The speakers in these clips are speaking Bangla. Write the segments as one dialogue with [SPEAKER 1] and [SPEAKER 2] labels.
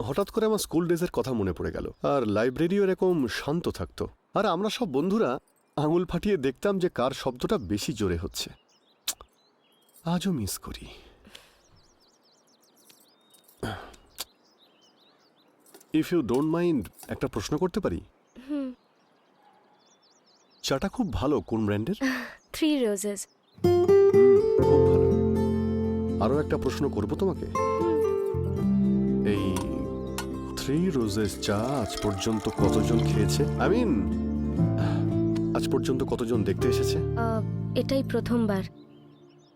[SPEAKER 1] হঠাৎ করে আমার স্কুল ডেজের কথা মনে পড়ে গেল, আর লাইব্রেরিও এরকম শান্ত থাকতো, আর আমরা সব বন্ধুরা আঙুল ফাটিয়ে দেখতাম যে কার শব্দটা বেশি জোরে হচ্ছে। আজও মিস করি। ইফ ইউ ডোন্ট মাইন্ড, একটা প্রশ্ন করতে পারি? চাটা খুব ভালো, কোন ব্র্যান্ডের?
[SPEAKER 2] 3 roses।
[SPEAKER 1] খুব ভালো। আরও একটা প্রশ্ন করব তোমাকে। এই 3 রোজেস চা আজ পর্যন্ত কতজন খেয়েছে? আজ পর্যন্ত কতজন দেখতে এসেছে?
[SPEAKER 2] এটাই প্রথমবার।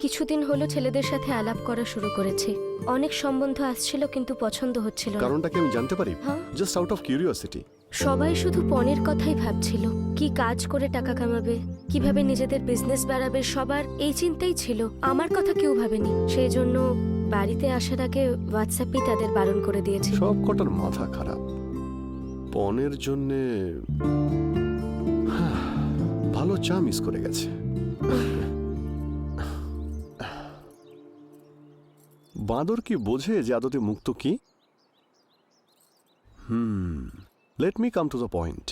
[SPEAKER 2] কিছুদিন হলো ছেলেদের সাথে আলাপ করা শুরু করেছি। অনেক সম্বন্ধ আসছিল কিন্তু পছন্দ হচ্ছিল না।
[SPEAKER 1] কারণটা কি আমি জানতে পারি?
[SPEAKER 2] হ্যাঁ।
[SPEAKER 1] Just out of curiosity.
[SPEAKER 2] সবাই শুধু পণের কথাই ভাবছিল, কি কাজ করে টাকা কামাবে, কিভাবে নিজেদের বিজনেস বাড়াবে, সবার এই চিন্তাই ছিল। আমার কথা কেউ ভাবেনি। সেই জন্য বাড়িতে আসার আগে হোয়াটসঅ্যাপেই তাদের বারণ করে দিয়েছি।
[SPEAKER 1] সব কটার মাথা খারাপ। পনের জন্যে ভালো চা মিস করে গেছে। বাঁদর কি বোঝে যে আদতে মুক্ত কি? Let me come to the point.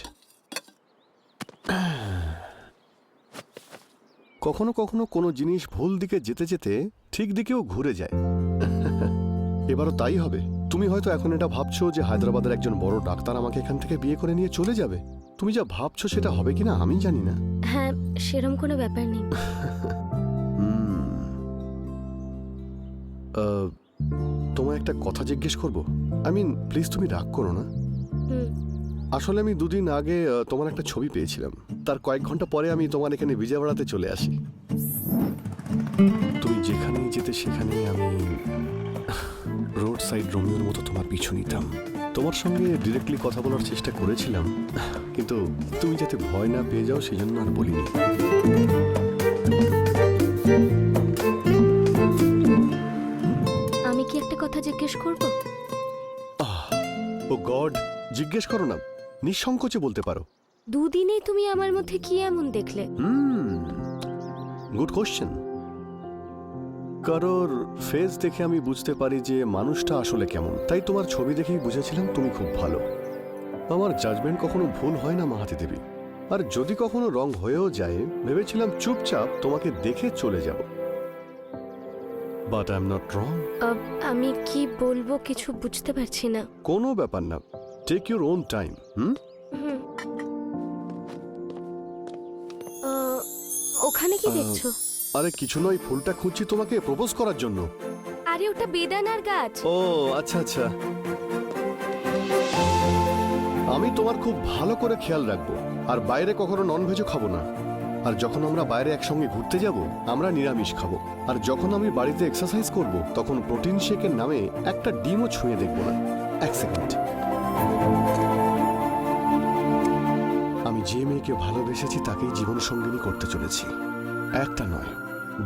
[SPEAKER 1] কখনো কখনো কোনো জিনিস ভুল দিকে যেতে যেতে ঠিক দিকেও ঘুরে যায়। এবারও তাই হবে। তুমি হয়তো এখন এটা ভাবছো যে হায়দ্রাবাদের একজন বড় ডাক্তার আমাকে এখান থেকে বিয়ে করে নিয়ে চলে যাবে। তুমি যা ভাবছো সেটা হবে কিনা আমি জানি না।
[SPEAKER 2] হ্যাঁ, সেরকম কোনো ব্যাপার নেই।
[SPEAKER 1] তোমায় একটা কথা জিজ্ঞেস করবো? প্লিজ তুমি রাগ করো না। আসলে আমি 2 দিন আগে তোমার একটা ছবি পেয়েছিলাম। তার কয়েক ঘন্টা পরে আমি তোমার এখানে বিজয়ওয়াড়াতে চলে আসি। তুমি যেখানেই যেতে সেখানেই আমি রোড সাইড রোমিওর মতো তোমার পিছু নিতাম। তোমার সঙ্গে ডিরেক্টলি কথা বলার চেষ্টা করেছিলাম, কিন্তু তুমি যাতে ভয় না পেয়ে যাও সেই জন্য আর বলিনি।
[SPEAKER 2] আমি কি একটা কথা জিজ্ঞেস করব?
[SPEAKER 1] ও গড, জিজ্ঞেস করো না, নিঃসংকোচে বলতে পারো।
[SPEAKER 2] 2 দিনেই তুমি আমার মধ্যে কি এমন দেখলে?
[SPEAKER 1] Good question. কারোর ফেস দেখে আমি বুঝতে পারি যে মানুষটা আসলে কেমন। তাই তোমার ছবি দেখেই বুঝেছিলাম তুমি খুব ভালো। আমার জাজমেন্ট কখনো ভুল হয় না মাহাতি দেবী। আর যদি কখনো রং হয়েও যায়, ভেবেছিলাম চুপচাপ তোমাকে দেখে চলে যাব। But I am not wrong.
[SPEAKER 2] আমি কি বলবো কিছু বুঝতে পারছি না।
[SPEAKER 1] কোনো ব্যাপার না, টেক ইউর ওন টাইম।
[SPEAKER 2] ওখানে কি দেখছো?
[SPEAKER 1] আরে কিছু নয়, ফুলটা খুঁজছি তোমাকে প্রপোজ করার জন্য।
[SPEAKER 2] আরে ওটা বেদানার গাছ।
[SPEAKER 1] ও আচ্ছা আচ্ছা। আমি তোমার খুব ভালো করে খেয়াল রাখবো, আর বাইরে কখনো ননভেজও খাবো না। আর যখন আমরা বাইরে একসঙ্গে ঘুরতে যাব, আমরা নিরামিষ খাবো। আর যখন আমি বাড়িতে এক্সারসাইজ করব, তখন প্রোটিন শেকের নামে একটা ডিমও ছুঁয়ে দেখবো না। 1 সেকেন্ড। আমি যে মেয়েকে ভালোবেসেছি তাকেই জীবন সঙ্গিনী করতে চলেছি। একটা নয়,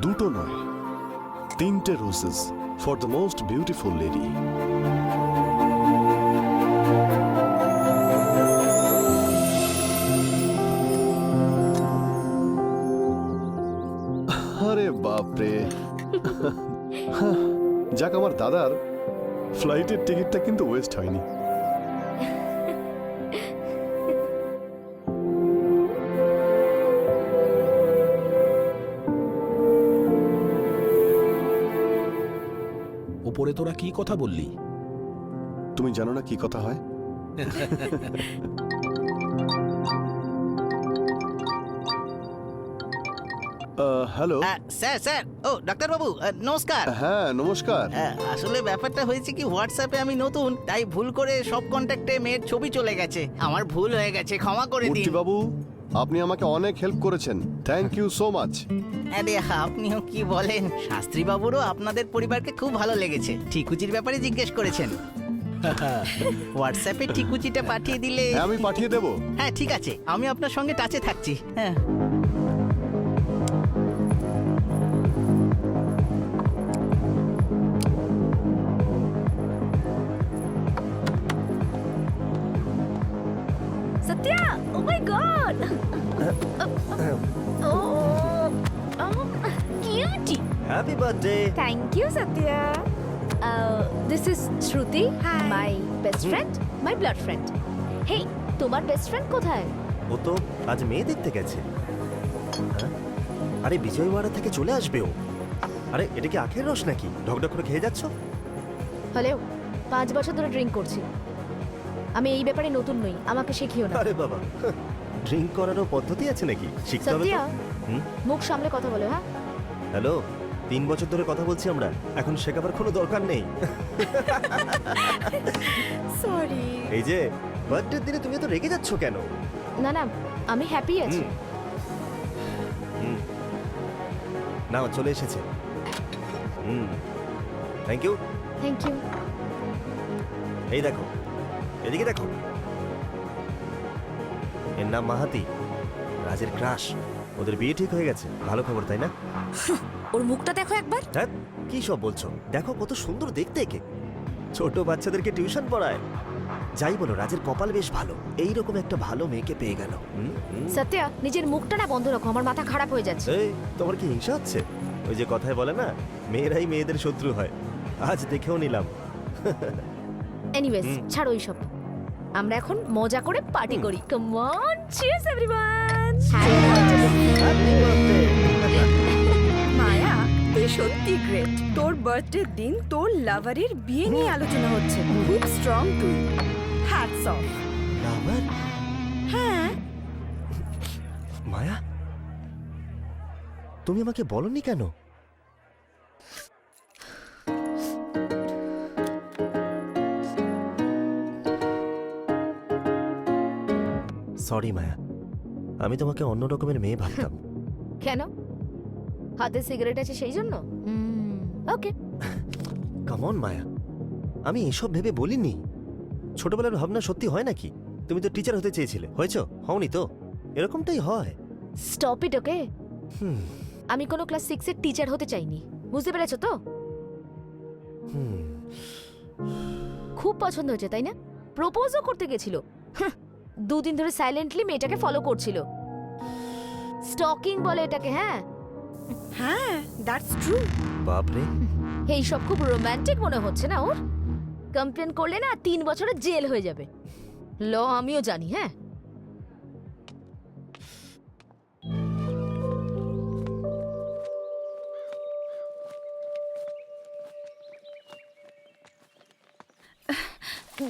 [SPEAKER 1] 2টো নয়, 3টে roses for the most beautiful lady. আরে বাপরে। যাক, আমার দাদার ফ্লাইটের টিকিটটা কিন্তু ওয়েস্ট হয়নি।
[SPEAKER 3] ওপরে তোরা কি কথা বললি?
[SPEAKER 1] তুমি জানো না কি কথা হয়? হ্যালো।
[SPEAKER 4] স্যার স্যার, ও ডাক্তারবাবু, নমস্কার।
[SPEAKER 1] হ্যাঁ নমস্কার।
[SPEAKER 4] আসলে ব্যাপারটা হয়েছে কি, হোয়াটসঅ্যাপে আমি নতুন, তাই ভুল করে সব কন্ট্যাক্টে মেয়ের ছবি চলে গেছে। আমার ভুল হয়ে গেছে, ক্ষমা করে দিন।
[SPEAKER 1] মূর্তি বাবু, আপনি আমাকে অনেক হেল্প করেছেন, থ্যাংক ইউ সো মাচ।
[SPEAKER 4] আরে আপনিও কি বলেন, শাস্ত্রী বাবুরও আপনাদের পরিবারকে খুব ভালো লেগেছে। ঠিকুচির ব্যাপারে জিজ্ঞেস করেছেন। হোয়াটসঅ্যাপে ঠিকুচিটা পাঠিয়ে দিলে।
[SPEAKER 1] হ্যাঁ, আমি পাঠিয়ে দেবো।
[SPEAKER 4] হ্যাঁ ঠিক আছে, আমি আপনার সঙ্গে টাচে থাকছি। হ্যাঁ।
[SPEAKER 2] Satya, oh my God. Cutie.
[SPEAKER 5] Happy birthday.
[SPEAKER 2] Thank you Satya.
[SPEAKER 3] This is Shruti, my best friend, my blood friend. Hey, তোমার বেস্ট ফ্রেন্ড কোথায়?
[SPEAKER 5] ও তো আজ মেয়ে দেখতে গেছে। হ্যাঁ? আরে বিজয়ওয়াড়া থেকে চলে আসবে ও। আরে এটা কি আখের রস নাকি ঢকঢক করে খেয়ে যাচ্ছ?
[SPEAKER 3] হলেও 5 বছর ধরে ড্রিঙ্ক করছি। আমি এই ব্যাপারে নতুন নই, আমাকে শিখিও না।
[SPEAKER 5] আরে বাবা, ড্রিঙ্ক করারও পদ্ধতি আছে নাকি? শিখতে হবে তো।
[SPEAKER 3] সত্যিয়া,
[SPEAKER 5] হুম?
[SPEAKER 3] মুখ সামলে কথা বলো। হ্যাঁ,
[SPEAKER 5] হ্যালো, 3 বছর ধরে কথা বলছি আমরা, এখন শেখাবার কোনো দরকার নেই।
[SPEAKER 3] সরি।
[SPEAKER 5] এই যে বার্থডে দিনে তুমি তো রেগে যাচ্ছ কেন?
[SPEAKER 3] না না, আমি হ্যাপি আছি।
[SPEAKER 5] হুম। নাও চলে এসেছে। Thank you.
[SPEAKER 3] Thank you.
[SPEAKER 5] এই দেখো, এদিকে দেখো। এর নাম মাহাতি, রাজের ক্রাশ। ওদের বিয়ে ঠিক হয়ে গেছে, ভালো খবর তাই না?
[SPEAKER 3] ওর মুখটা দেখো একবার।
[SPEAKER 5] হ্যাঁ, কি সব বলছো? দেখো কত সুন্দর দেখতে একে। ছোট বাচ্চাদেরকে টিউশন পড়ায়। যাই বলো, রাজের কপাল বেশ ভালো, এইরকম একটা ভালো মেয়েকে পেয়ে গেল।
[SPEAKER 3] সত্যা, নিজের মুখটা না বন্ধ রাখো, আমার মাথা খারাপ হয়ে যাচ্ছে।
[SPEAKER 5] এই, তোমার কি হিংসা হচ্ছে? ওই যে কথায় বলে না, মেয়েরাই মেয়েদের শত্রু হয়। আজ দেখেও নিলাম।
[SPEAKER 3] এনিওয়েজ, ছাড়ো এইসব। আমরা এখন মজা করে পার্টি করি। Come on, cheers everyone.
[SPEAKER 6] Maya, তুই সত্যি গ্রেট। তোর বার্থডে দিন তোর লাভারের বিয়ে নিয়ে আলোচনা হচ্ছে। খুব স্ট্রং তুই। Hats off.
[SPEAKER 5] লাভার?
[SPEAKER 6] হ্যাঁ,
[SPEAKER 5] মায়া, তুমি আমাকে বলনি কেন? সরি মায়া, আমি তোমাকে অন্য রকমের মেয়ে ভাবতাম।
[SPEAKER 3] কেন? হাতে সিগারেট আছে সেই জন্য? ওকে।
[SPEAKER 5] কামন মায়া, আমি এসব ভেবে বলিনি। ছোটবেলার ভাবনা সত্যি হয় নাকি? তুমি তো টিচার হতে চেয়েছিলে, হয়েছো? হওনি তো? এরকমটাই হয়।
[SPEAKER 3] স্টপ ইট, ওকে?
[SPEAKER 5] হুম
[SPEAKER 3] আমি কোনো ক্লাস 6 এর টিচার হতে চাইনি, বুঝতে পেরেছো তো?
[SPEAKER 5] হুম
[SPEAKER 3] খুব পছন্দ হয়েছে তাই না? প্রপোজও করতে গেছিল। 2 দিন ধরে সাইলেন্টলি মেয়েটাকে ফলো করছিল। স্টকিং বলে এটাকে। হ্যাঁ,
[SPEAKER 6] হ্যাঁ, দ্যাটস ট্রু।
[SPEAKER 5] বাপরে,
[SPEAKER 3] এই সব খুব রোমান্টিক মনে হচ্ছে না ওর? কমপ্লেন করলে না 3 বছরের জেল হয়ে যাবে। ল আমিও জানি। হ্যাঁ,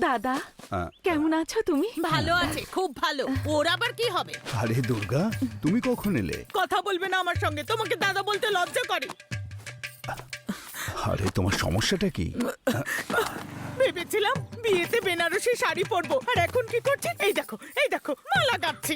[SPEAKER 6] দাদা, কেমন আছো তুমি?
[SPEAKER 7] ভালো আছে, খুব ভালো। ওর আবার কি হবে?
[SPEAKER 8] আরে দুর্গা, তুমি কখন এলে?
[SPEAKER 7] কথা বলবে না আমার সঙ্গে? তোমাকে দাদা বলতে লজ্জা করে?
[SPEAKER 8] আরে তোমার সমস্যাটা কি?
[SPEAKER 7] ভেবেছিলাম বিয়েতে বেনারসি শাড়ি পরবো, আর এখন কি করছি? এই দেখো, এই দেখো, মালা গাঁথছি।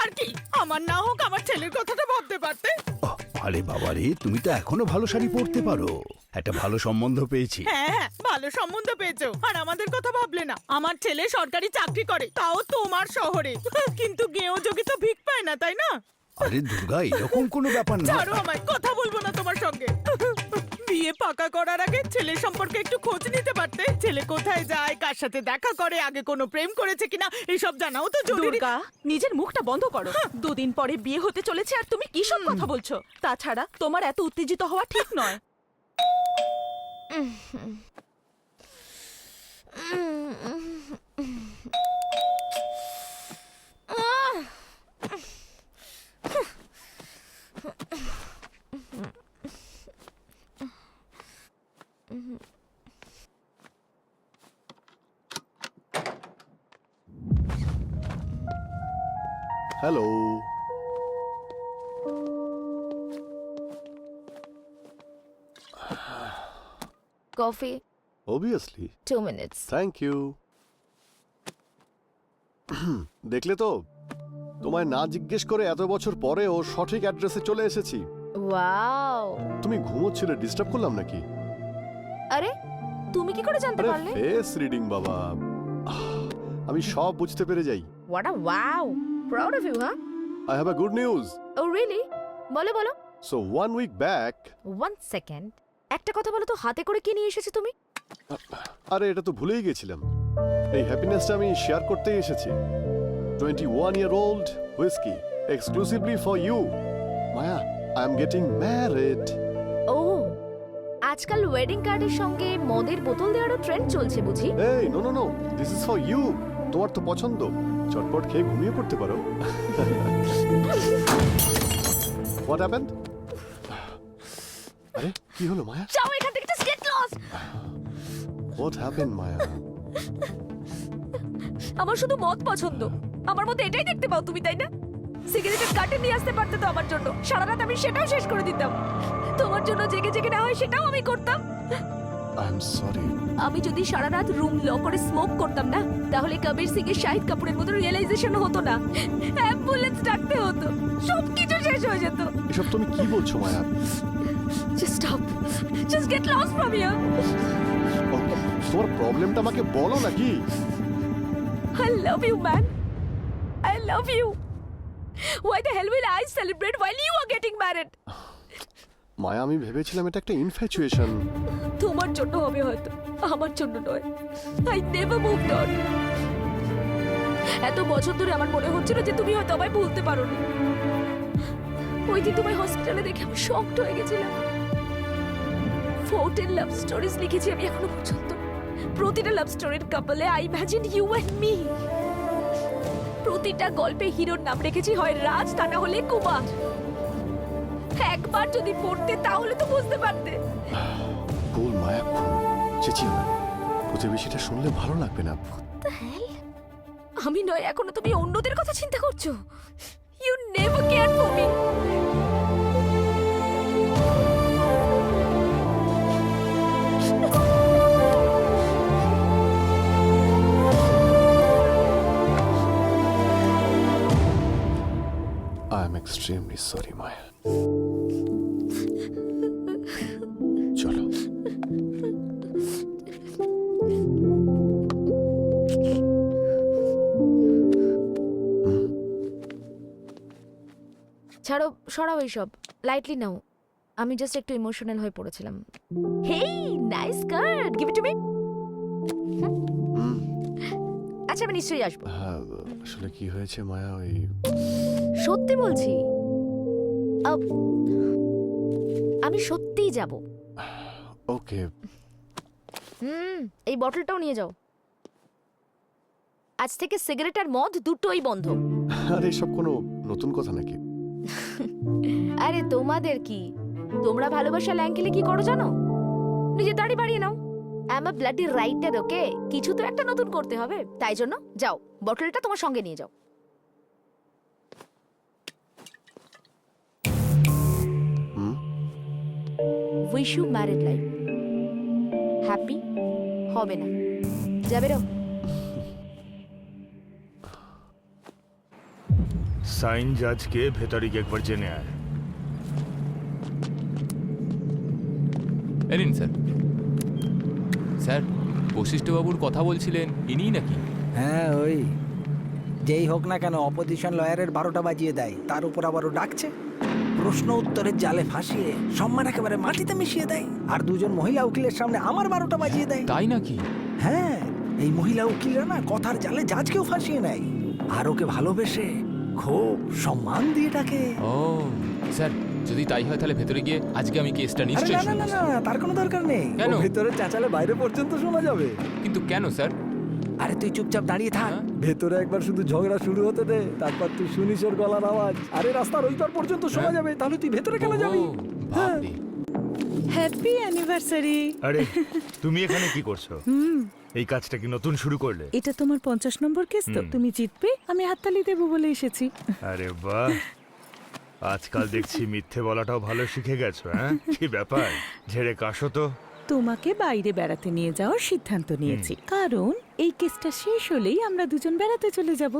[SPEAKER 7] আর কি, আমার না হোক, আমার ছেলের কথাটা ভাবতে পারতে।
[SPEAKER 8] ওহ, আরে বাবা রে, তুমি তো এখনো ভালো শাড়ি পরতে পারো। একটা ভালো সম্বন্ধ পেয়েছি।
[SPEAKER 7] হ্যাঁ হ্যাঁ, ভালো সম্বন্ধ পেয়েছো, আর আমাদের কথা ভাবলে না। আমার ছেলে সরকারি চাকরি করে, তাও তোমার শহরে। কিন্তু গেঁয়ো যোগী তো ভিক পায় না, তাই না?
[SPEAKER 8] আরে দুর্গা, এরকম কোনো ব্যাপার না।
[SPEAKER 7] ছাড়ো আমায়, কথা বলবো না তোমার সঙ্গে। বিয়ে পাকা করার আগে ছেলের সম্পর্কে একটু খোঁজ নিতে পারতে। ছেলে কোথায় যায়, কার সাথে দেখা করে, আগে কোনো প্রেম করেছে কিনা, এইসব জানাও তো জরুরি।
[SPEAKER 6] দুর্গা, নিজের মুখটা বন্ধ করো। 2 দিন পরে বিয়ে হতে চলেছে আর তুমি কি সব কথা বলছো? তাছাড়া তোমার এত উত্তেজিত হওয়া ঠিক নয়।
[SPEAKER 1] Hello.
[SPEAKER 3] Coffee.
[SPEAKER 1] Obviously.
[SPEAKER 3] 2 minutes.
[SPEAKER 1] Thank you. দেখলে তো, তোমায় না জিজ্ঞেস করে এত বছর পরে ও সঠিক অ্যাড্রেসে চলে এসেছি।
[SPEAKER 3] ওয়াও।
[SPEAKER 1] তুমি ঘুমোচ্ছিলে, ডিস্টার্ব করলাম নাকি?
[SPEAKER 3] আরে, তুমি কি করে জানতে
[SPEAKER 1] আরে
[SPEAKER 3] পারলে?
[SPEAKER 1] ফেস রিডিং বাবা, আমি সব বুঝতে পেরে যাই।
[SPEAKER 3] What a wow. Proud of you, huh?
[SPEAKER 1] I have a good news.
[SPEAKER 3] Oh really? বলো বলো।
[SPEAKER 1] So 1 week back.
[SPEAKER 3] 1 second. একটা কথা বলো তো, হাতে করে কি নিয়ে এসেছো তুমি?
[SPEAKER 1] আরে এটা তো ভুলেই গেছিলাম। এই হ্যাপিনেসটা আমি শেয়ার করতেই এসেছি। 21-year-old whiskey exclusively for you. Maya, I am getting married.
[SPEAKER 3] ও, আজ আজকাল ওয়েডিং কার্ডের সঙ্গে মদের বোতল দেওয়ারও ট্রেন্ড চলছে বুঝি?
[SPEAKER 1] এই no no no, this is for you. তোমার তো পছন্দ, চটপট খেয়ে ঘুমিয়ে পড়তে পারো। What happened? আরে কি হলো মায়া?
[SPEAKER 3] যাও এখান থেকে, just get lost.
[SPEAKER 1] What happened Maya?
[SPEAKER 3] আমার শুধু মদ পছন্দ, আমার মধ্যে এটাই দেখতে পাও তুমি, তাই না? সিগারেটের কার্টন নিয়ে আসতে পারতে তো আমার জন্য, সারা রাত আমি সেটাও শেষ করে দিতাম। তোমার জন্য জেগে জেগে না হয় সেটাও আমি করতাম।
[SPEAKER 1] I am sorry.
[SPEAKER 3] আমি যদি সারা রাত রুম ল করে স্মোক করতাম না, তাহলে কবির সিং এর শাহিদ কাপুরের মতো রিয়েলাইজেশন হতো না, অ্যাম্বুলেন্স ডাকতে হতো, সবকিছু শেষ হয়ে যেত।
[SPEAKER 1] এসব তুমি কি বলছো Maya?
[SPEAKER 3] Just stop, just get lost from here.
[SPEAKER 1] Okay, তোমার প্রবলেমটা আমাকে বলো নাকি?
[SPEAKER 3] I love you, man. I love you. Why the hell will I celebrate while you are getting married?
[SPEAKER 1] মায়া, আমি ভেবেছিলাম এটা একটা ইনফ্যাচুয়েশন।
[SPEAKER 3] তোমার জন্য হবে হয়তো, আমার জন্য নয়। I never moved on. এত বছর ধরে আমার মনে হচ্ছিল যে তুমি হয়তো আমায় ভুলতে পারোনি। ওই দিন তোমায় হসপিটালে দেখে আমি শকড হয়ে গেছিলাম। 14 লাভ স্টোরিজ লিখেছি আমি এখনো পর্যন্ত। প্রতিটা লাভ স্টোরির কাপলে I imagine you and me. প্রতিটা গল্পে হিরোর নাম রেখেছি হয় রাজ, তা না হলে কুমার। একবার যদি পড়তে তাহলে তো বুঝতে পারতে।
[SPEAKER 1] কুল মায়া, কুল। চেঁচিও না, প্রতিবেশীটা শুনলে ভালো লাগবে না।
[SPEAKER 3] আমি নয়, এখনো তুমি অন্যদের কথা চিন্তা করছো। You never care for me.
[SPEAKER 1] I am extremely sorry, Maya. চলো।
[SPEAKER 3] ছাড়ো, সরাও এইসব, লাইটলি নাও। আমি জাস্ট একটু ইমোশনাল হয়ে পড়েছিলাম। Hey, nice skirt, give it to me. আচ্ছা, আমি নিশ্চয়ই আসবো।
[SPEAKER 1] হ্যাঁ, আসলে কি হয়েছে মায়া, ওই
[SPEAKER 3] সত্যি বলছি, আমি সত্যিই যাব।
[SPEAKER 1] ওকে।
[SPEAKER 3] এই বটলটাও নিয়ে যাও। আজ থেকে সিগারেট আর মদ দুটোই বন্ধ।
[SPEAKER 1] আর এসব কোনো নতুন কথা নাকি?
[SPEAKER 3] আরে তোমাদের কি, তোমরা ভালোবাসা ল্যাঙ্কেলে কি করো জানো? নিজে দাড়ি বাড়িয়ে নাও। I am a bloody writer, okay? কিছু তো একটা নতুন করতে হবে, তাই জন্য যাও, বটলটা তোমার সঙ্গে নিয়ে যাও। Wish you married life. Happy হবে না, যাবে রো।
[SPEAKER 9] সাইন জাজকে ভেতরে গিয়ে একবার জেনে আয়।
[SPEAKER 10] এলিন স্যার। স্যার, বশিষ্ঠবাবুর কথা বলছিলেন, ইনিই নাকি?
[SPEAKER 11] হ্যাঁ, ওই যেই হোক না কেন অপোজিশন লয়ারের 12টা বাজিয়ে দেয়, তার উপর আবারও ডাকছে। প্রশ্ন উত্তরের জালে ফাঁসিয়ে সম্মান একেবারে মাটিতে মিশিয়ে দেয়, আর দুজন মহিলা উকিলের সামনে আমার 12টা বাজিয়ে দেয়।
[SPEAKER 10] তাই নাকি?
[SPEAKER 11] হ্যাঁ, এই মহিলা উকিলরা না কথার জালে জাজকেও ফাঁসিয়ে নেয়, আর ওকে ভালোবেসে খুব সম্মান দিয়ে ডাকে।
[SPEAKER 10] ও স্যার, যদি তাই হয় তাহলে ভেতরে গিয়ে আজকে আমি কেসটা
[SPEAKER 11] আরে
[SPEAKER 10] নিশ্চয়ই
[SPEAKER 11] না না
[SPEAKER 10] শুনবো।
[SPEAKER 11] না না, তার কোনো দরকার নেই।
[SPEAKER 10] কেন?
[SPEAKER 11] ও ভেতরে চেঁচালে বাইরে পর্যন্ত শোনা যাবে।
[SPEAKER 10] কিন্তু কেন স্যার?
[SPEAKER 11] আরে তুই চুপচাপ দাঁড়িয়ে থাক,
[SPEAKER 10] হ্যাঁ?
[SPEAKER 11] ভেতরে একবার শুধু ঝগড়া শুরু হতে দে, তারপর তুই শুনিস ওর গলার আওয়াজ। আরে রাস্তার ওই পার পর্যন্ত শোনা
[SPEAKER 10] হ্যাঁ?
[SPEAKER 11] যাবে, তাহলে তুই ভেতরে কেন
[SPEAKER 10] ও,
[SPEAKER 11] যাবি?
[SPEAKER 10] বাপরে।
[SPEAKER 7] Happy anniversary.
[SPEAKER 9] আরে তুমি এখানে কি করছো? এই কাজটা কি নতুন শুরু করলে?
[SPEAKER 7] এটা তোমার 50 নম্বর কেস তো, তুমি জিতবে, আমি হাততালি দেবো বলে এসেছি।
[SPEAKER 9] আরে বাহ, আজকাল দেখছি মিথ্যে বলাটাও ভালো শিখে গেছো। হ্যাঁ, কি ব্যাপার, ঝেড়ে কাশো তো।
[SPEAKER 7] তোমাকে বাইরে বেড়াতে নিয়ে যাওয়ার সিদ্ধান্ত নিয়েছি, কারণ এই কেসটা শেষ হলেই আমরা দুজন বেড়াতে চলে যাব।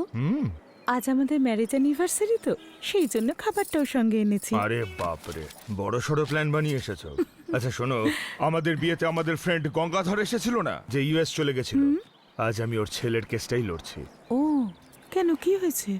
[SPEAKER 7] আজ আমাদের ম্যারেজ অ্যানিভার্সারি তো, সেই জন্য খাবারটাও সঙ্গে এনেছি।
[SPEAKER 9] আরে বাপরে, বড় সড়ো প্ল্যান বানিয়ে এসেছো। আচ্ছা শোনো, আমাদের বিয়েতে আমাদের ফ্রেন্ড গঙ্গাধর এসেছিল না, যে ইউএস চলে গেছিল? আজ আমি ওর ছেলের কেসটাই লড়ছি।
[SPEAKER 7] ও, কেন, কি হয়েছে?